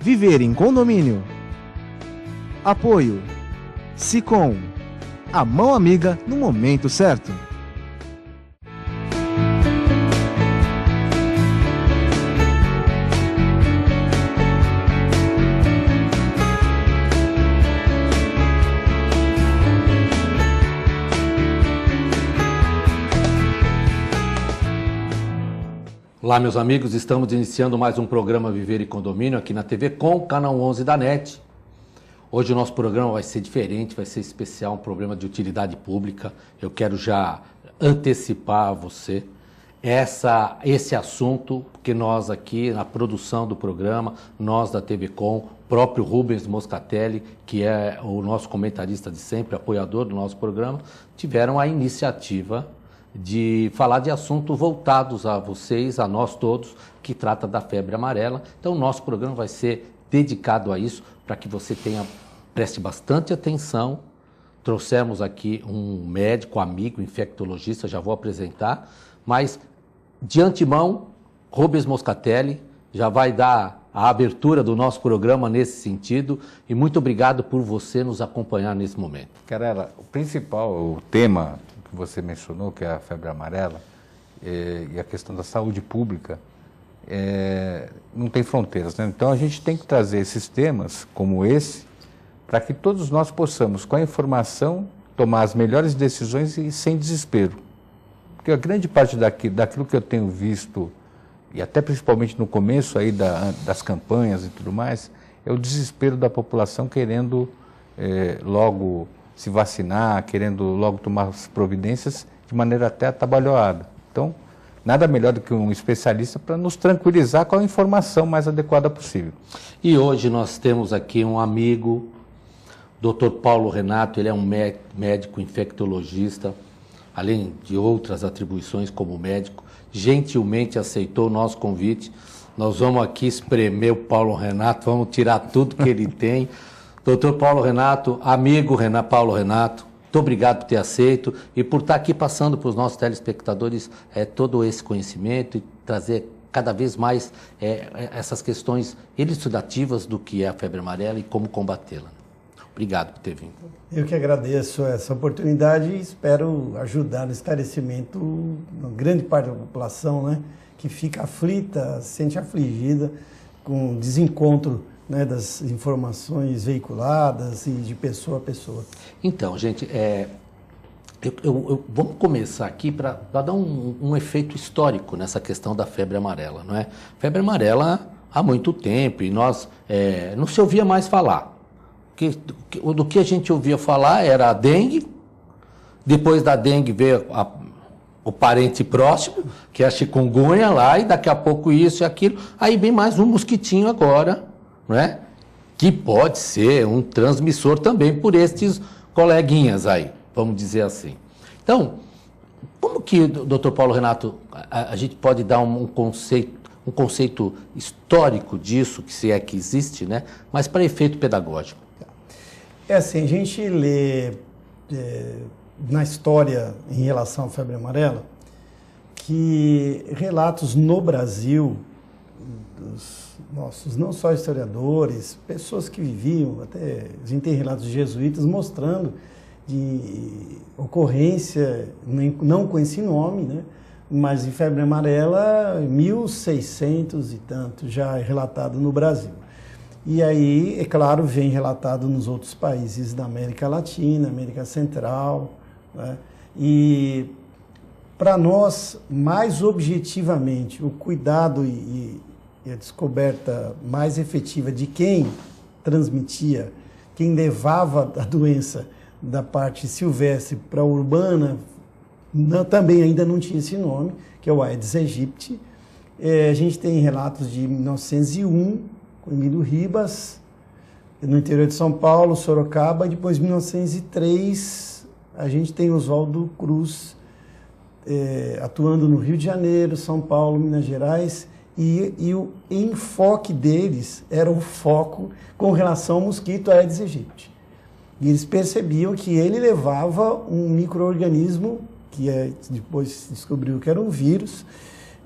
Viver em condomínio. Apoio Sicom, a mão amiga no momento certo. Olá, meus amigos, estamos iniciando mais um programa Viver em Condomínio aqui na TV Com, canal 11 da NET. Hoje o nosso programa vai ser diferente, vai ser especial, um programa de utilidade pública. Eu quero já antecipar a você esse assunto, porque nós aqui na produção do programa, nós da TV Com, o próprio Rubens Moscatelli, que é o nosso comentarista de sempre, apoiador do nosso programa, tiveram a iniciativa de falar de assuntos voltados a vocês, a nós todos, que trata da febre amarela. Então, o nosso programa vai ser dedicado a isso, para que você preste bastante atenção. Trouxemos aqui um médico, amigo, infectologista, já vou apresentar, mas, de antemão, Rubens Moscatelli já vai dar a abertura do nosso programa nesse sentido, e muito obrigado por você nos acompanhar nesse momento. Carela, o tema que você mencionou, que é a febre amarela, e a questão da saúde pública, não tem fronteiras, né? Então a gente tem que trazer esses temas como esse, para que todos nós possamos, com a informação, tomar as melhores decisões e sem desespero. Porque a grande parte daquilo que eu tenho visto, e até principalmente no começo aí das campanhas e tudo mais, é o desespero da população querendo logo se vacinar, querendo logo tomar as providências de maneira até atabalhoada. Então, nada melhor do que um especialista para nos tranquilizar com a informação mais adequada possível. E hoje nós temos aqui um amigo, Dr. Paulo Renato. Ele é um médico infectologista, além de outras atribuições como médico, gentilmente aceitou o nosso convite. Nós vamos aqui espremer o Paulo Renato, vamos tirar tudo que ele tem. Doutor Paulo Renato, amigo Paulo Renato, muito obrigado por ter aceito e por estar aqui passando para os nossos telespectadores todo esse conhecimento e trazer cada vez mais essas questões elucidativas do que é a febre amarela e como combatê-la. Obrigado por ter vindo. Eu que agradeço essa oportunidade e espero ajudar no esclarecimento uma grande parte da população, né, que fica aflita, se sente afligida com o desencontro, né, das informações veiculadas e de pessoa a pessoa. Então, gente, vamos começar aqui para dar um efeito histórico nessa questão da febre amarela, não é? Febre amarela há muito tempo e nós não se ouvia mais falar. Do que a gente ouvia falar era a dengue, depois da dengue veio o parente próximo, que é a chikungunya lá, e daqui a pouco isso e aquilo, aí vem mais um mosquitinho agora, não é? Que pode ser um transmissor também por estes coleguinhas aí, vamos dizer assim. Então, como que, doutor Paulo Renato, a gente pode dar um conceito histórico disso, que se é que existe, né? Mas para efeito pedagógico? É assim, a gente lê na história em relação à febre amarela que relatos no Brasil dos nossos, não só historiadores, pessoas que viviam, até a gente tem relatos de jesuítas mostrando de ocorrência, não com esse nome, né, mas de febre amarela, 1600 e tanto, já é relatado no Brasil. E aí, é claro, vem relatado nos outros países da América Latina, América Central, né, e para nós, mais objetivamente, o cuidado e a descoberta mais efetiva de quem transmitia, quem levava a doença da parte silvestre para a urbana, também ainda não tinha esse nome, que é o Aedes aegypti. A gente tem relatos de 1901, com Emílio Ribas, no interior de São Paulo, Sorocaba, e depois, em 1903, a gente tem Oswaldo Cruz, atuando no Rio de Janeiro, São Paulo, Minas Gerais, e o enfoque deles era o foco com relação ao mosquito Aedes aegypti. E eles percebiam que ele levava um micro-organismo, que depois se descobriu que era um vírus,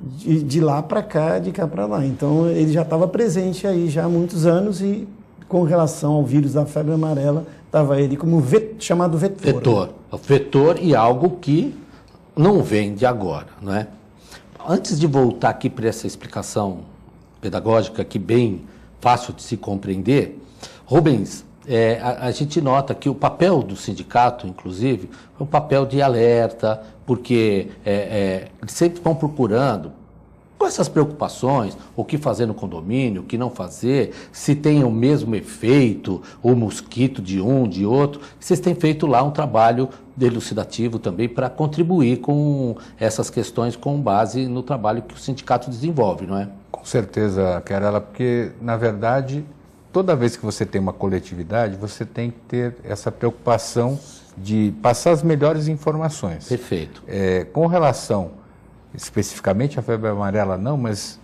de lá para cá, de cá para lá. Então, ele já estava presente aí já há muitos anos e, com relação ao vírus da febre amarela, estava ele como chamado vetor. Vetor. Né? Vetor e algo que não vem de agora, não é? Antes de voltar aqui para essa explicação pedagógica aqui bem fácil de se compreender, Rubens, a gente nota que o papel do sindicato, inclusive, é um papel de alerta, porque eles sempre vão procurando com essas preocupações, o que fazer no condomínio, o que não fazer, se tem o mesmo efeito, o mosquito de um, de outro. Vocês têm feito lá um trabalho elucidativo também para contribuir com essas questões com base no trabalho que o sindicato desenvolve, não é? Com certeza, Querela, porque, na verdade, toda vez que você tem uma coletividade, você tem que ter essa preocupação de passar as melhores informações. Perfeito. Com relação especificamente à febre amarela, não, mas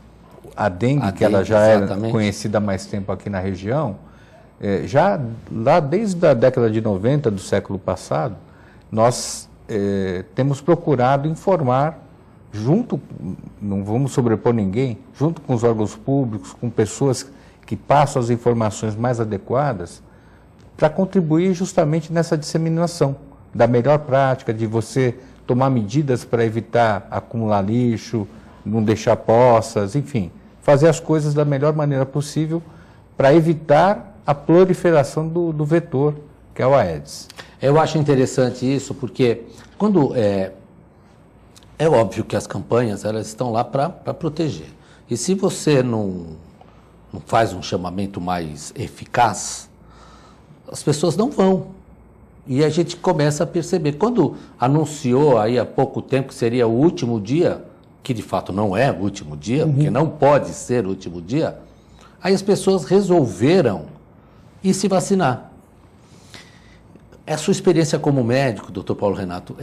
a dengue, que ela já exatamente. É conhecida há mais tempo aqui na região, já lá desde a década de 90 do século passado, nós temos procurado informar junto, não vamos sobrepor ninguém, junto com os órgãos públicos, com pessoas que passam as informações mais adequadas, para contribuir justamente nessa disseminação da melhor prática, de você tomar medidas para evitar acumular lixo, não deixar poças, enfim, fazer as coisas da melhor maneira possível para evitar a proliferação do vetor, que é o Aedes. Eu acho interessante isso, porque quando é óbvio que as campanhas elas estão lá para proteger. E se você não faz um chamamento mais eficaz, as pessoas não vão. E a gente começa a perceber. Quando anunciou aí há pouco tempo que seria o último dia, que de fato não é o último dia, porque não pode ser o último dia, aí as pessoas resolveram ir se vacinar. A sua experiência como médico, doutor Paulo Renato,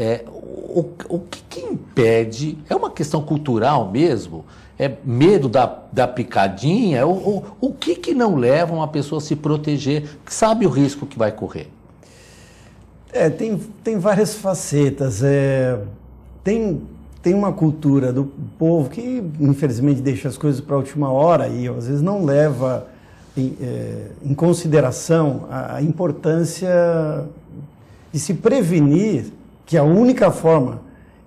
o que impede? É uma questão cultural mesmo? É medo da picadinha? O que não leva uma pessoa a se proteger, que sabe o risco que vai correr? Tem várias facetas. Tem uma cultura do povo que, infelizmente, deixa as coisas para a última hora e, às vezes, não leva em consideração a importância de se prevenir, que a única forma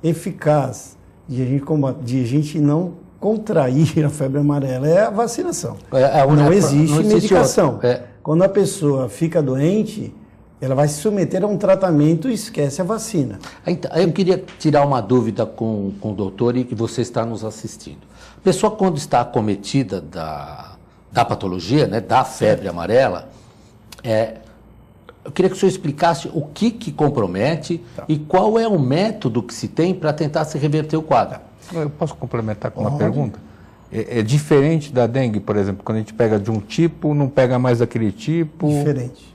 eficaz de a gente não contrair a febre amarela é a vacinação. Não existe medicação. Quando a pessoa fica doente, ela vai se submeter a um tratamento e esquece a vacina. Eu queria tirar uma dúvida com o doutor e que você está nos assistindo. A pessoa, quando está acometida da patologia, né, da febre amarela, eu queria que o senhor explicasse o que compromete e qual é o método que se tem para tentar se reverter o quadro. Eu posso complementar com uma pergunta? É diferente da dengue, por exemplo, quando a gente pega de um tipo, não pega mais daquele tipo? Diferente.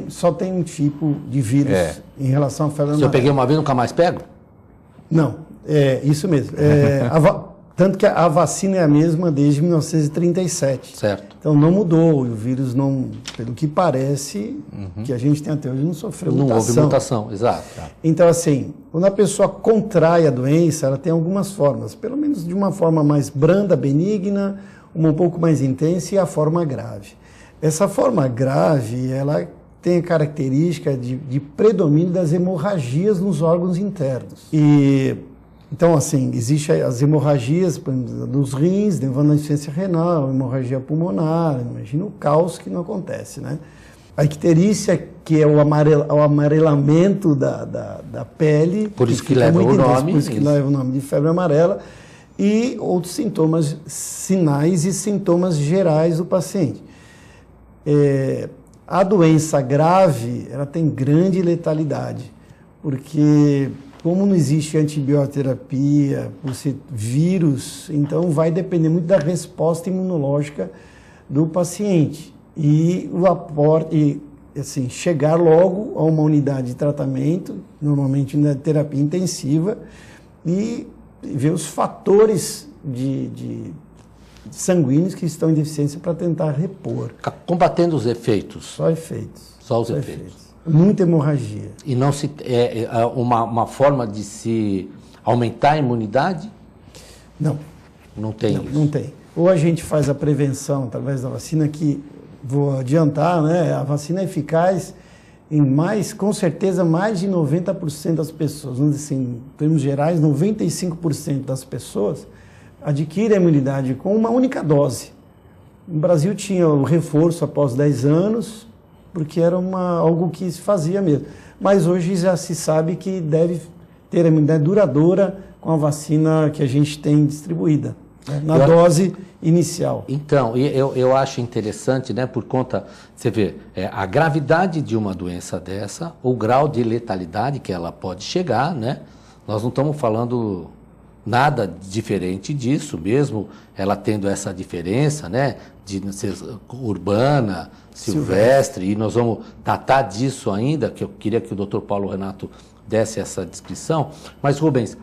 Só tem um tipo de vírus em relação à febre amarela. Se eu peguei uma vez, nunca mais pego? Não, isso mesmo. Tanto que a vacina é a mesma desde 1937. Certo. Então não mudou, e o vírus não, pelo que parece, que a gente tem até hoje, não sofreu mutação. Não houve mutação, exato. Então, assim, quando a pessoa contrai a doença, ela tem algumas formas, pelo menos de uma forma mais branda, benigna, uma um pouco mais intensa e a forma grave. Essa forma grave, ela tem a característica de predomínio das hemorragias nos órgãos internos. Então, assim, existem as hemorragias dos rins, levando à insuficiência renal, hemorragia pulmonar, imagina o caos que não acontece, né? A icterícia, que é o amarelamento da pele. Por isso que leva o nome. Por isso que leva o nome de febre amarela. E outros sintomas, sinais e sintomas gerais do paciente. A doença grave, ela tem grande letalidade, porque como não existe antibioterapia, por ser vírus, então vai depender muito da resposta imunológica do paciente. E o aporte, assim, chegar logo a uma unidade de tratamento, normalmente na terapia intensiva, e ver os fatores de sanguíneos que estão em deficiência para tentar repor. Combatendo os efeitos. Só efeitos. Só os efeitos. Muita hemorragia. E não uma forma de se aumentar a imunidade? Não. Não tem isso? Não tem. Ou a gente faz a prevenção através da vacina, que, vou adiantar, né, a vacina é eficaz com certeza, mais de 90% das pessoas, vamos dizer assim, em termos gerais, 95% das pessoas adquirem a imunidade com uma única dose. No Brasil tinha o reforço após 10 anos, porque era algo que se fazia mesmo. Mas hoje já se sabe que deve ter a imunidade duradoura com a vacina que a gente tem distribuída, né, na dose inicial. Então, eu acho interessante, né, por conta, você vê, a gravidade de uma doença dessa, o grau de letalidade que ela pode chegar, né? Nós não estamos falando nada diferente disso, mesmo ela tendo essa diferença, né, de ser urbana, silvestre, e nós vamos tratar disso ainda, que eu queria que o Dr. Paulo Renato desse essa descrição. Mas, Rubens,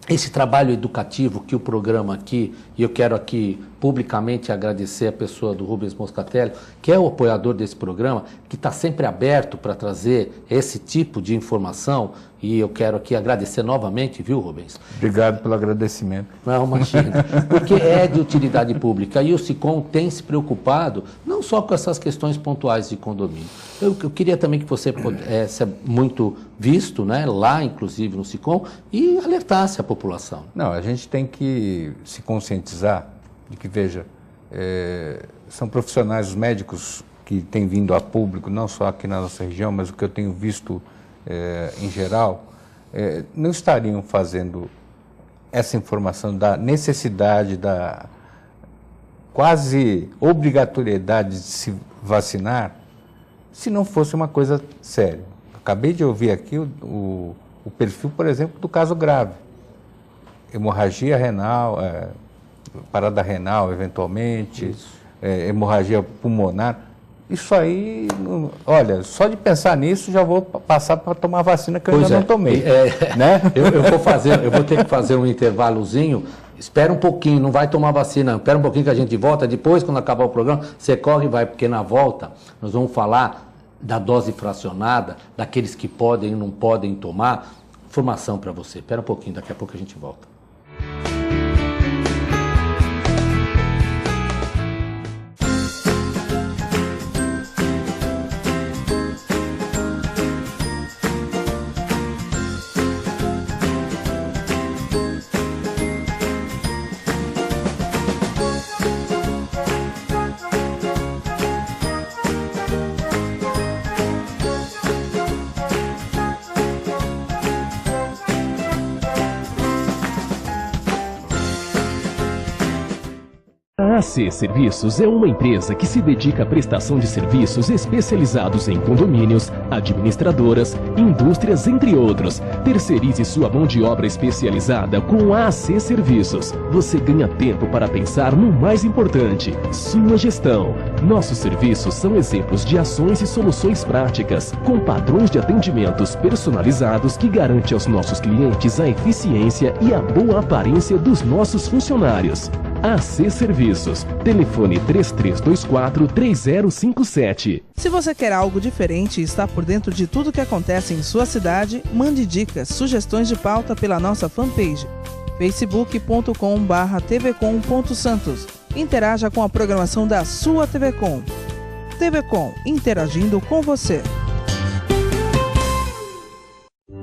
esse trabalho educativo que o programa aqui, e eu quero aqui publicamente agradecer a pessoa do Rubens Moscatelli, que é o apoiador desse programa, que está sempre aberto para trazer esse tipo de informação, e eu quero aqui agradecer novamente, viu, Rubens? Obrigado pelo agradecimento. Não, imagina, porque é de utilidade pública, e o SICOM tem se preocupado não só com essas questões pontuais de condomínio. Eu queria também que você pudesse muito visto, né, lá inclusive no SICOM, e alertasse a população. Não, a gente tem que se conscientizar de que, veja, são profissionais, os médicos que têm vindo a público, não só aqui na nossa região, mas o que eu tenho visto em geral, não estariam fazendo essa informação da necessidade, da quase obrigatoriedade de se vacinar, se não fosse uma coisa séria. Acabei de ouvir aqui o perfil, por exemplo, do caso grave. Hemorragia renal, parada renal, eventualmente, hemorragia pulmonar. Isso aí, olha, só de pensar nisso já vou passar para tomar vacina que eu ainda não tomei. Né? Eu vou ter que fazer um intervalozinho. Espera um pouquinho, não vai tomar vacina, espera um pouquinho que a gente volta. Depois, quando acabar o programa, você corre e vai, porque na volta nós vamos falar da dose fracionada, daqueles que podem e não podem tomar. Informação para você. Espera um pouquinho, daqui a pouco a gente volta. A AC Serviços é uma empresa que se dedica à prestação de serviços especializados em condomínios, administradoras, indústrias, entre outros. Terceirize sua mão de obra especializada com a AC Serviços. Você ganha tempo para pensar no mais importante, sua gestão. Nossos serviços são exemplos de ações e soluções práticas, com padrões de atendimentos personalizados que garante aos nossos clientes a eficiência e a boa aparência dos nossos funcionários. AC Serviços. Telefone 3324-3057. Se você quer algo diferente e está por dentro de tudo que acontece em sua cidade, mande dicas, sugestões de pauta pela nossa fanpage facebook.com/tvcom.santos. Interaja com a programação da sua TV Com. TV Com, interagindo com você.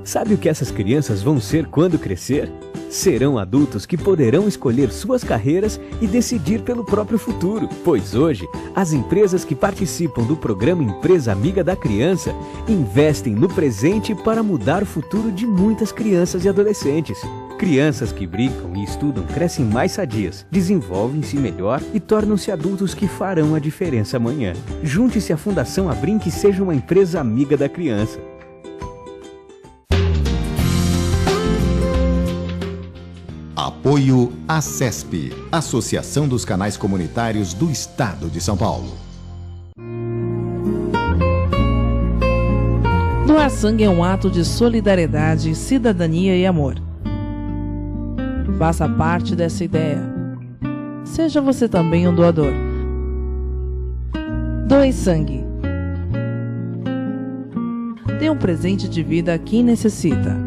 Sabe o que essas crianças vão ser quando crescer? Serão adultos que poderão escolher suas carreiras e decidir pelo próprio futuro, pois hoje as empresas que participam do programa Empresa Amiga da Criança investem no presente para mudar o futuro de muitas crianças e adolescentes. Crianças que brincam e estudam crescem mais sadias, desenvolvem-se melhor e tornam-se adultos que farão a diferença amanhã. Junte-se à Fundação Abrinq e seja uma empresa amiga da criança. Apoio ACESP, Associação dos Canais Comunitários do Estado de São Paulo. Doar sangue é um ato de solidariedade, cidadania e amor. Faça parte dessa ideia. Seja você também um doador. Doe sangue. Dê um presente de vida a quem necessita.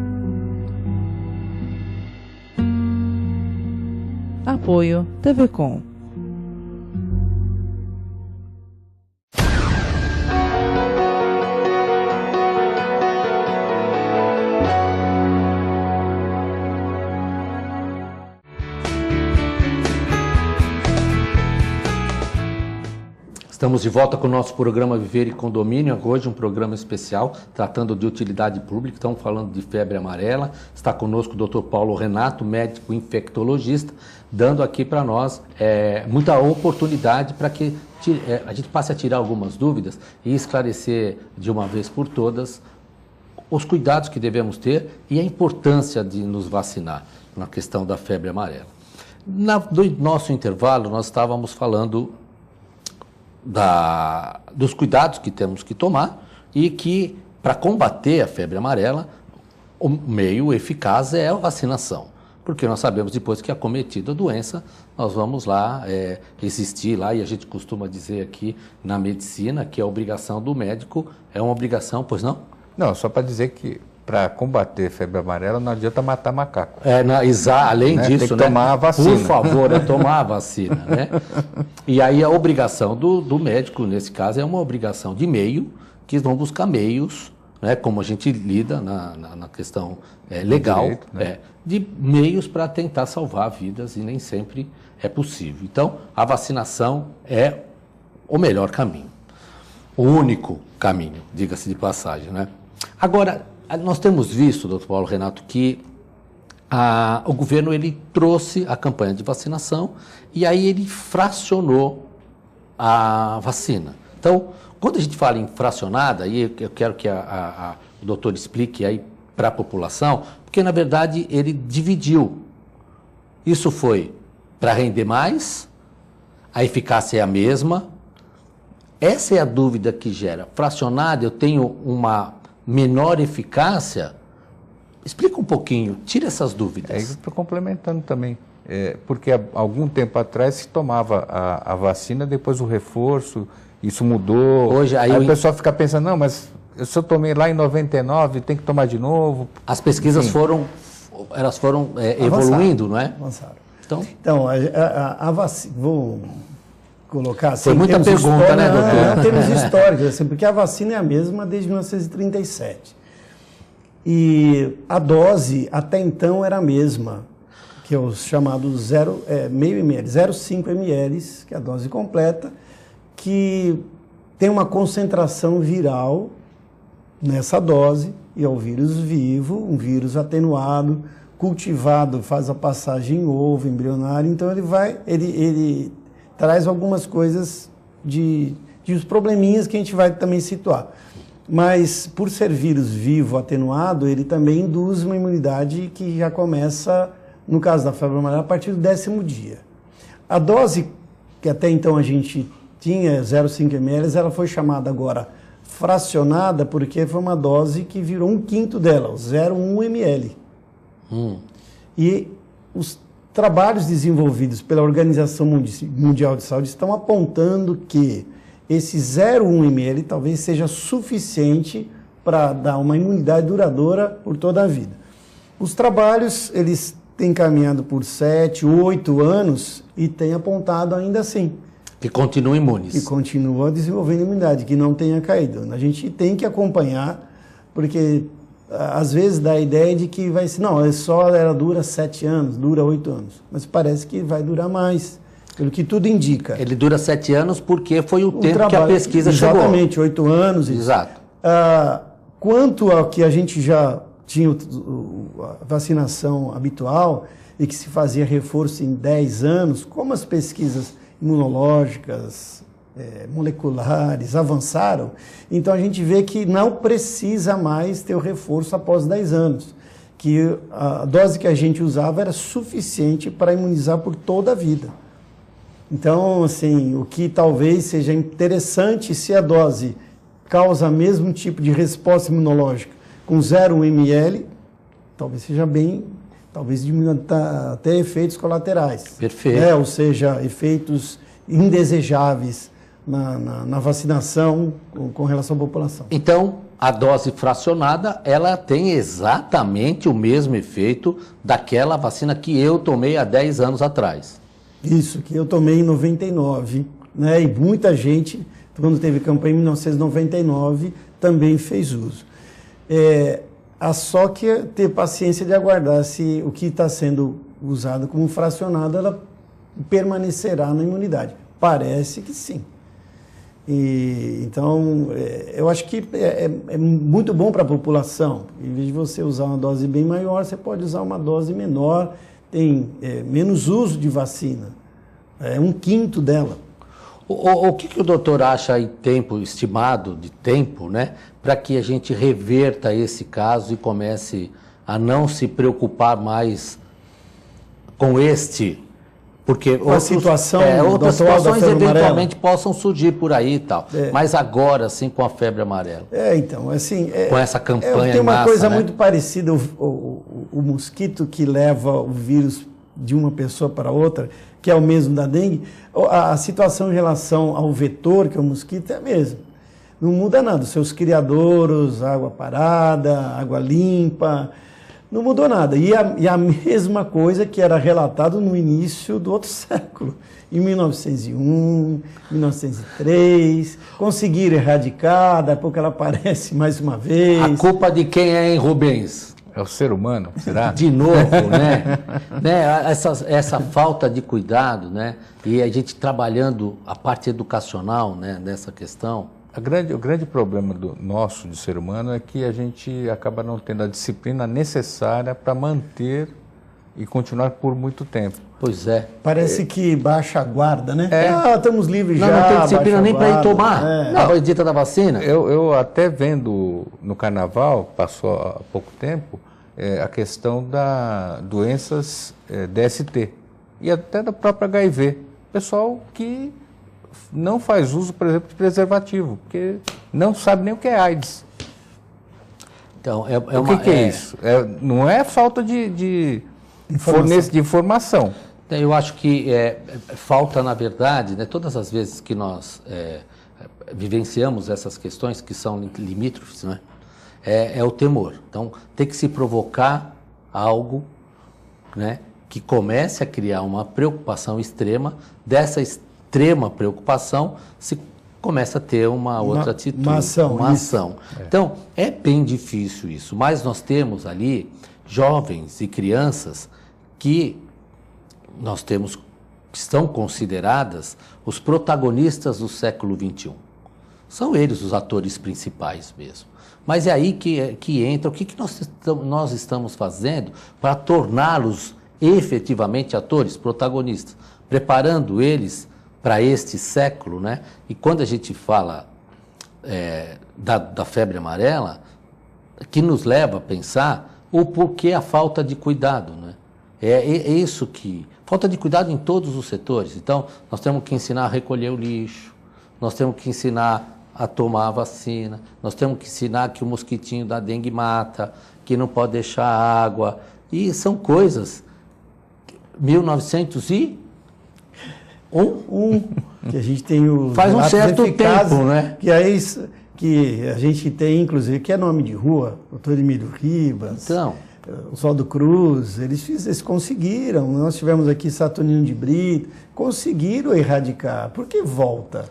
Apoio TV Com. Estamos de volta com o nosso programa Viver e Condomínio, hoje um programa especial tratando de utilidade pública, estamos falando de febre amarela. Está conosco o Dr. Paulo Renato, médico infectologista, dando aqui para nós muita oportunidade para que a gente passe a tirar algumas dúvidas e esclarecer de uma vez por todas os cuidados que devemos ter e a importância de nos vacinar na questão da febre amarela. No nosso intervalo, nós estávamos falando dos cuidados que temos que tomar e que, para combater a febre amarela, o meio eficaz é a vacinação. Porque nós sabemos, depois que é acometida a doença, nós vamos lá existir lá, e a gente costuma dizer aqui na medicina que a obrigação do médico é uma obrigação, pois não? Não, só para dizer que para combater febre amarela não adianta matar macaco. Além disso, tem que tomar a vacina. Por favor, tomar a vacina, né? E aí a obrigação do médico, nesse caso, é uma obrigação de meio, que vão buscar meios, né, como a gente lida na questão legal, direito, né? De meios para tentar salvar vidas, e nem sempre é possível. Então, a vacinação é o melhor caminho. O único caminho, diga-se de passagem, né? Agora, nós temos visto, doutor Paulo Renato, que o governo ele trouxe a campanha de vacinação e aí ele fracionou a vacina. Então, quando a gente fala em fracionada, aí eu quero que o doutor explique aí para a população, porque na verdade ele dividiu. Isso foi para render mais, a eficácia é a mesma. Essa é a dúvida que gera. Fracionada, eu tenho uma menor eficácia? Explica um pouquinho, tira essas dúvidas. Estou complementando também, porque há algum tempo atrás se tomava a vacina, depois o reforço, isso mudou. Hoje, aí o pessoal fica pensando, não, mas se eu tomei lá em 99, tem que tomar de novo. As pesquisas foram evoluindo, não é? Avançaram. Então a vacina, vou colocar assim, foi muita pergunta, né, doutor? Em termos históricos, assim, porque a vacina é a mesma desde 1937. E a dose, até então, era a mesma, que é o chamado meio ml, 0,5 ml, que é a dose completa, que tem uma concentração viral nessa dose, e é o vírus vivo, um vírus atenuado, cultivado, faz a passagem em ovo, embrionário, então ele traz algumas coisas de os probleminhas que a gente vai também situar. Mas, por ser vírus vivo, atenuado, ele também induz uma imunidade que já começa, no caso da febre amarela, a partir do 10º dia. A dose que até então a gente tinha, 0,5 ml, ela foi chamada agora fracionada, porque foi uma dose que virou 1/5 dela, o 0,1 ml. E os trabalhos desenvolvidos pela Organização Mundial de Saúde estão apontando que esse 0,1 ml talvez seja suficiente para dar uma imunidade duradoura por toda a vida. Os trabalhos, eles têm caminhado por 7, 8 anos e têm apontado ainda assim. Que continuam imunes. Que continuam desenvolvendo imunidade, que não tenha caído. A gente tem que acompanhar, porque às vezes dá a ideia de que vai ser, não, ela dura 7 anos, dura 8 anos, mas parece que vai durar mais, pelo que tudo indica. Ele dura 7 anos porque foi o tempo que a pesquisa chegou. Exatamente, 8 anos. Exato. Quanto ao que a gente já tinha a vacinação habitual e que se fazia reforço em 10 anos, como as pesquisas imunológicas, moleculares avançaram, então a gente vê que não precisa mais ter o reforço após 10 anos, que a dose que a gente usava era suficiente para imunizar por toda a vida. Então, assim, o que talvez seja interessante, se a dose causa o mesmo tipo de resposta imunológica com 0,1 ml, talvez seja bem, talvez diminua até efeitos colaterais. Perfeito. Ou seja, efeitos indesejáveis na vacinação com relação à população. Então, a dose fracionada, ela tem exatamente o mesmo efeito daquela vacina que eu tomei há 10 anos atrás. Isso, que eu tomei em 99, né? E muita gente, quando teve campanha em 1999, também fez uso. Só que ter paciência de aguardar se o que está sendo usado como fracionado, ela permanecerá na imunidade. Parece que sim. Então, eu acho que é muito bom para a população. Em vez de você usar uma dose bem maior, você pode usar uma dose menor, tem menos uso de vacina, 1/5 dela. O que o doutor acha em tempo estimado de tempo, né, para que a gente reverta esse caso e comece a não se preocupar mais com este, porque outras situações eventualmente possam surgir por aí e tal, mas agora sim com a febre amarela. Então, assim, com essa campanha tem uma massa, coisa, né? Muito parecida, o mosquito que leva o vírus de uma pessoa para outra, que é o mesmo da dengue, a situação em relação ao vetor, que é o mosquito, é a mesma. Não muda nada. Os seus criadouros, água parada, água limpa, não mudou nada. E a mesma coisa que era relatado no início do outro século. Em 1901, 1903, conseguiram erradicar, daqui a pouco ela aparece mais uma vez. A culpa de quem é, hein, Rubens? É o ser humano, será? De novo, né? Essa falta de cuidado, né? E a gente trabalhando a parte educacional, né, nessa questão. O grande problema nosso de ser humano é que a gente acaba não tendo a disciplina necessária para manter e continuar por muito tempo. Pois é. Parece que baixa a guarda, né? Estamos livres já. Não tem disciplina nem para ir tomar a bendita da vacina. Eu até vendo no carnaval, passou há pouco tempo, a questão das doenças DST e até da própria HIV. Pessoal que não faz uso, por exemplo, de preservativo, porque não sabe nem o que é AIDS. Então, o que é isso? Não é falta de informação. Eu acho que falta, na verdade, né, todas as vezes que nós vivenciamos essas questões que são limítrofes, né, é o temor. Então, tem que se provocar algo, né, que comece a criar uma preocupação extrema. Dessa extrema preocupação, se começa a ter uma outra atitude, uma ação. Então, é bem difícil isso, mas nós temos ali jovens e crianças que nós temos, que são consideradas os protagonistas do século XXI. São eles os atores principais mesmo. Mas é aí que entra o que nós estamos fazendo para torná-los efetivamente atores, protagonistas, preparando eles para este século, né? E quando a gente fala da febre amarela, que nos leva a pensar o porquê a falta de cuidado, né? É isso que... Falta de cuidado em todos os setores. Então, nós temos que ensinar a recolher o lixo, nós temos que ensinar a tomar a vacina, nós temos que ensinar que o mosquitinho da dengue mata, que não pode deixar água. E são coisas... 1901, que a gente tem o... Faz um certo tempo, né? Que a gente tem, inclusive, que é nome de rua, doutor Emílio Ribas, Oswaldo Cruz, eles conseguiram. Nós tivemos aqui Saturnino de Brito, conseguiram erradicar. Por que volta?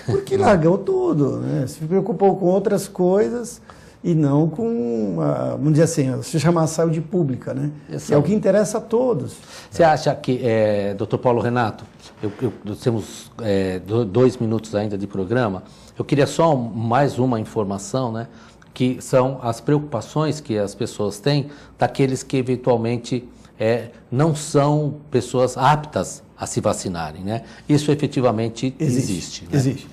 Porque largou tudo, né? Se preocupou com outras coisas e não com, vamos dizer assim, se chamar saúde pública, né? Que é o que interessa a todos. Você acha que, doutor Paulo Renato, nós temos 2 minutos ainda de programa, eu queria só mais uma informação, né? Que são as preocupações que as pessoas têm daqueles que eventualmente não são pessoas aptas a se vacinarem, né? Isso efetivamente existe. Né? Existe.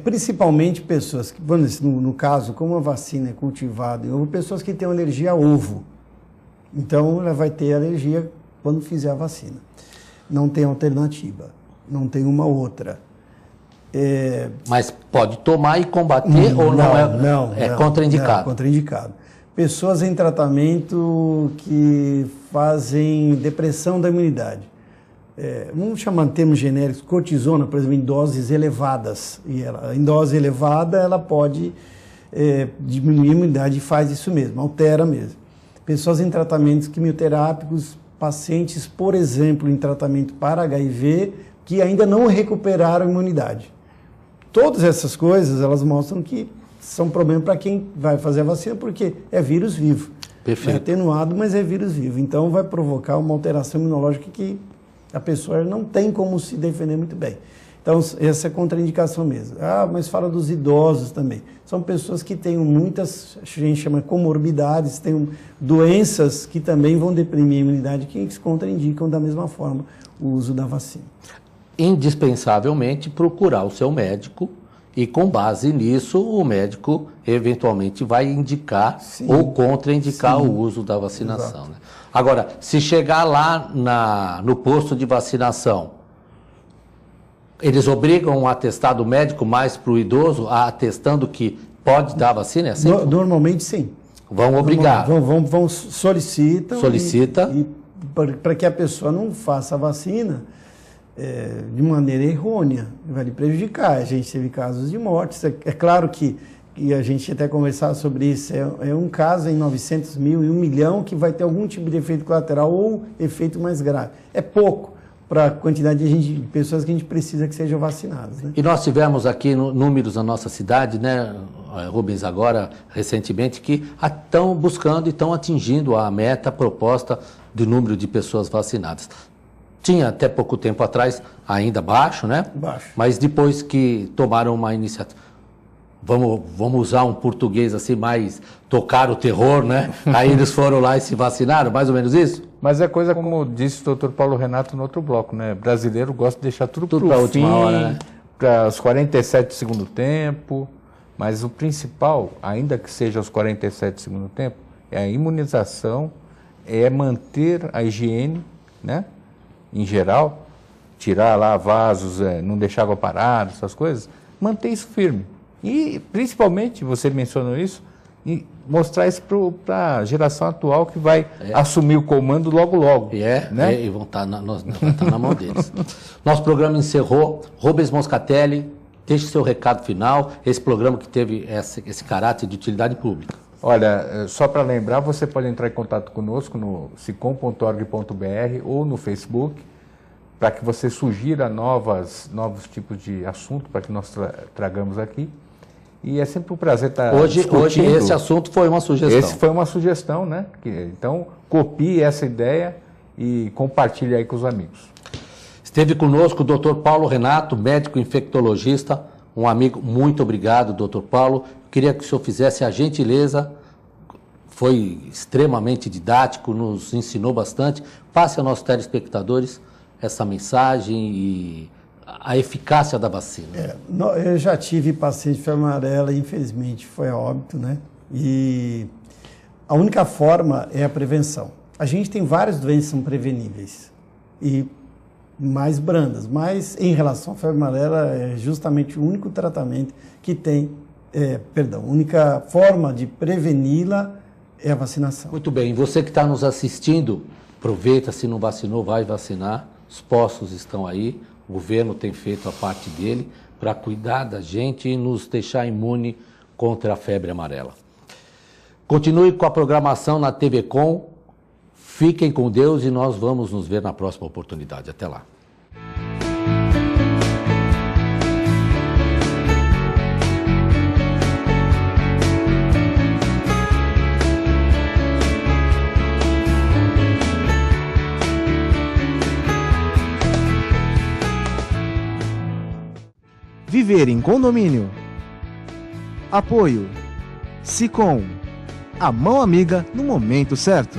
Principalmente pessoas que, vamos dizer, no caso, como a vacina é cultivada em ovo, pessoas que têm alergia a ovo. Então, ela vai ter alergia quando fizer a vacina. Não tem alternativa, não tem uma outra. Mas pode tomar e combater ou não é contraindicado? Não, contraindicado. Pessoas em tratamento que fazem depressão da imunidade. Vamos chamar em termos genéricos, cortisona, por exemplo, em doses elevadas. E em dose elevada, ela pode diminuir a imunidade e faz isso mesmo, altera mesmo. Pessoas em tratamentos quimioterápicos pacientes, por exemplo, em tratamento para HIV, que ainda não recuperaram a imunidade. Todas essas coisas, elas mostram que são problema para quem vai fazer a vacina, porque é vírus vivo. Perfeito. É atenuado, mas é vírus vivo. Então, vai provocar uma alteração imunológica que a pessoa não tem como se defender muito bem. Então, essa é a contraindicação mesmo. Ah, mas fala dos idosos também. São pessoas que têm muitas, a gente chama de comorbidades, têm doenças que também vão deprimir a imunidade, que se contraindicam da mesma forma o uso da vacina. Indispensavelmente procurar o seu médico e, com base nisso, o médico eventualmente vai indicar Sim. ou contraindicar Sim. o uso da vacinação. Né? Agora, se chegar lá no posto de vacinação, eles obrigam um atestado médico mais para o idoso, atestando que pode dar vacina? É assim? Normalmente, sim. Vão obrigar. Vão solicitam. Solicita. E para que a pessoa não faça a vacina de maneira errônea, vai lhe prejudicar. A gente teve casos de mortes. É claro que a gente até conversar sobre isso, é um caso em 900 mil e 1 milhão que vai ter algum tipo de efeito colateral ou efeito mais grave. É pouco para a quantidade de pessoas que a gente precisa que sejam vacinadas. Né? E nós tivemos aqui números na nossa cidade, né, Rubens, agora, recentemente, que estão buscando e estão atingindo a meta proposta do número de pessoas vacinadas. Tinha até pouco tempo atrás ainda baixo, né? Baixo. Mas depois que tomaram uma iniciativa, vamos usar um português assim mais, tocar o terror, né? Aí eles foram lá e se vacinaram, mais ou menos isso? Mas é coisa como disse o Dr. Paulo Renato no outro bloco, né? Brasileiro gosta de deixar tudo para para a o última hora, né? Para os 47 do segundo tempo. Mas o principal, ainda que seja os 47 do segundo tempo, é a imunização, é manter a higiene, né? Em geral, tirar lá vasos, não deixar água parada, essas coisas, manter isso firme. E, principalmente, você mencionou isso, e mostrar isso para a geração atual que vai assumir o comando logo, né? E vão estar na mão deles. Nosso programa encerrou. Rubens Moscatelli, deixe seu recado final, esse programa que teve esse caráter de utilidade pública. Olha, só para lembrar, você pode entrar em contato conosco no sicom.org.br ou no Facebook, para que você sugira novos tipos de assunto para que nós tragamos aqui. E é sempre um prazer estar Hoje discutindo. esse assunto foi uma sugestão. Esse foi uma sugestão, né? Então, copie essa ideia e compartilhe aí com os amigos. Esteve conosco o Dr. Paulo Renato, médico infectologista, um amigo. Muito obrigado, Dr. Paulo. Queria que o senhor fizesse a gentileza, foi extremamente didático, nos ensinou bastante. Passe aos nossos telespectadores essa mensagem e a eficácia da vacina. Eu já tive paciente de febre amarela e infelizmente foi a óbito, né? E a única forma é a prevenção. A gente tem várias doenças que são preveníveis e mais brandas, mas em relação à febre amarela é justamente o único tratamento que tem, a única forma de preveni-la é a vacinação. Muito bem, você que está nos assistindo, aproveita, se não vacinou, vai vacinar. Os postos estão aí, o governo tem feito a parte dele para cuidar da gente e nos deixar imune contra a febre amarela. Continue com a programação na TV Com, fiquem com Deus e nós vamos nos ver na próxima oportunidade. Até lá. Viver em condomínio. Apoio. Sicom. A mão amiga no momento certo.